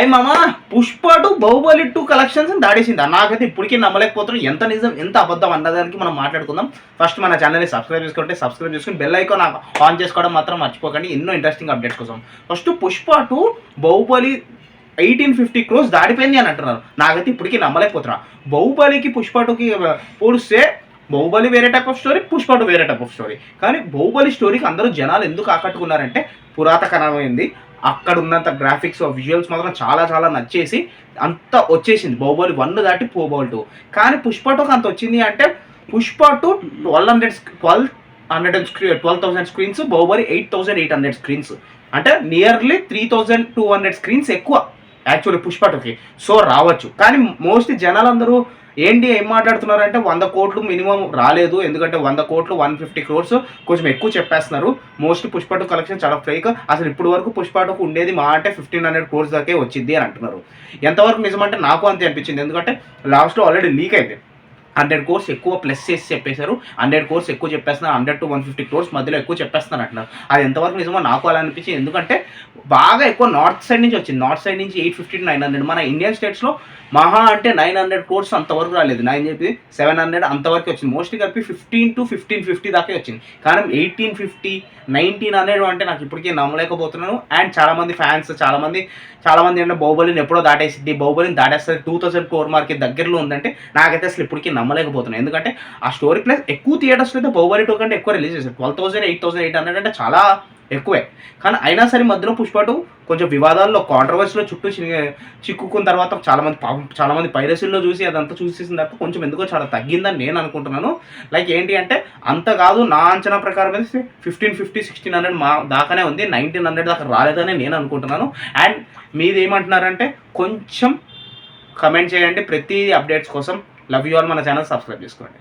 Hi మామా, Pushpa 2 Baahubali 2 collections దాడేసింది. నాకైతే ఇప్పటికీ నమ్మలేకపోతున్నాం. ఎంత నిజం ఎంత అబద్ధం అన్నదానికి మనం మాట్లాడుకుందాం. ఫస్ట్ మన ఛానల్ని సబ్స్క్రైబ్ చేసుకుని బెల్ ఐకాన్ ఆన్ చేసుకోవడం మాత్రం మర్చిపోకండి, ఎన్నో ఇంట్రెస్టింగ్ అప్డేట్స్ కోసం. ఫస్ట్ పుష్ప 2 బాహుబలి 1850 crores దాడిపోయింది అని అంటున్నారు. నాకైతే ఇప్పటికీ నమ్మలేకపోతున్నా. బాహుబలికి పుష్ప 2కి పోలిస్తే బాహుబలి వేరే టైప్ ఆఫ్ స్టోరీ, పుష్ప 2 వేరే టైప్ ఆఫ్ స్టోరీ. కానీ బాహుబలి స్టోరీకి అందరూ జనాలు ఎందుకు ఆకట్టుకున్నారంటే పురాతనమైంది, అక్కడ ఉన్నంత గ్రాఫిక్స్ విజువల్స్ మాత్రం చాలా చాలా నచ్చేసి అంత వచ్చేసింది. బాహుబలి 1 దాటి బాహుబలి 2. కానీ పుష్ప 2కి అంత వచ్చింది అంటే పుష్ప 2 12,000 స్క్రీన్స్, బాహుబలి 8,800 స్క్రీన్స్, అంటే నియర్లీ 3,200 స్క్రీన్స్ ఎక్కువ యాక్చువల్లీ పుష్ప 2కి. సో రావచ్చు. కానీ మోస్ట్లీ జనాలందరూ ఏం మాట్లాడుతున్నారంటే 100 కోట్లు మినిమం రాలేదు, ఎందుకంటే 100 కోట్లు 150 crores కొంచెం ఎక్కువ చెప్పేస్తున్నారు. మోస్ట్లీ పుష్ప 2 కలెక్షన్ చాలా ఫేక్. అసలు ఇప్పుడు వరకు పుష్ప 2కు ఉండేది మా అంటే 1,500 crores దాకే వచ్చింది అని అంటున్నారు. ఎంతవరకు నిజమంటే నాకు అంతే అనిపించింది, ఎందుకంటే లాస్ట్లో ఆల్రెడీ లీక్ అయింది. 100 crores ఎక్కువ ప్లస్ చేసి చెప్పేశారు, 100 crores ఎక్కువ చెప్పేస్తున్నారు, 100 to 150 crores మధ్యలో ఎక్కువ చెప్పేస్తున్నారు అంటున్నారు. అది ఎంతవరకు నిజమో నాకు అలా అనిపించింది, ఎందుకంటే బాగా ఎక్కువ నార్త్ సైడ్ నుంచి వచ్చింది. నార్త్ సైడ్ నుంచి 850 to 900, మన ఇండియన్ స్టేట్స్లో మహా అంటే 900 crores అంతవరకు రాలేదు. 700 అంతవరకు వచ్చింది. మోస్ట్లీ కలిపి 15 to 1550 దాకే వచ్చింది. కానీ 1850, 1900 అంటే నాకు ఇప్పటికీ నమ్మలేకపోతున్నాను. అండ్ చాలామంది ఫ్యాన్స్ చాలామంది అంటే బాహుబలిని ఎప్పుడో దాటేసింది, బాహుబలిని దాటేస్తుంది, 2000 crore మార్కెట్ దగ్గరలో ఉందంటే నాకైతే అసలు ఇప్పటికీ నమ్మలేకపోతున్నాను. ఎందుకంటే ఆ స్టోరీ ప్లస్ ఎక్కువ థియేటర్స్లో అయితే బాహుబలి 2 కంటే ఎక్కువ రిలీజ్ చేశారు. 12,000, 8,800 అంటే చాలా ఎక్కువే. కానీ అయినా సరే మధ్యలో పుష్ప 2 కొంచెం వివాదాల్లో కాంట్రవర్సీలో చుట్టూ చిక్కుకున్న తర్వాత చాలామంది పైరసీల్లో చూసి అదంతా చూసేసిన తర్వాత కొంచెం ఎందుకో చాలా తగ్గిందని నేను అనుకుంటున్నాను. లైక్ ఏంటి అంటే అంత కాదు, నా అంచనా ప్రకారం అయితే 1550, 1600 మా దాకానే ఉంది, 1900 దాకా రాలేదని నేను అనుకుంటున్నాను. అండ్ మీది ఏమంటున్నారంటే కొంచెం కమెంట్ చేయండి ప్రతి అప్డేట్స్ కోసం. Love you all. మన ఛానల్ సబ్స్క్రైబ్ చేసుకోండి.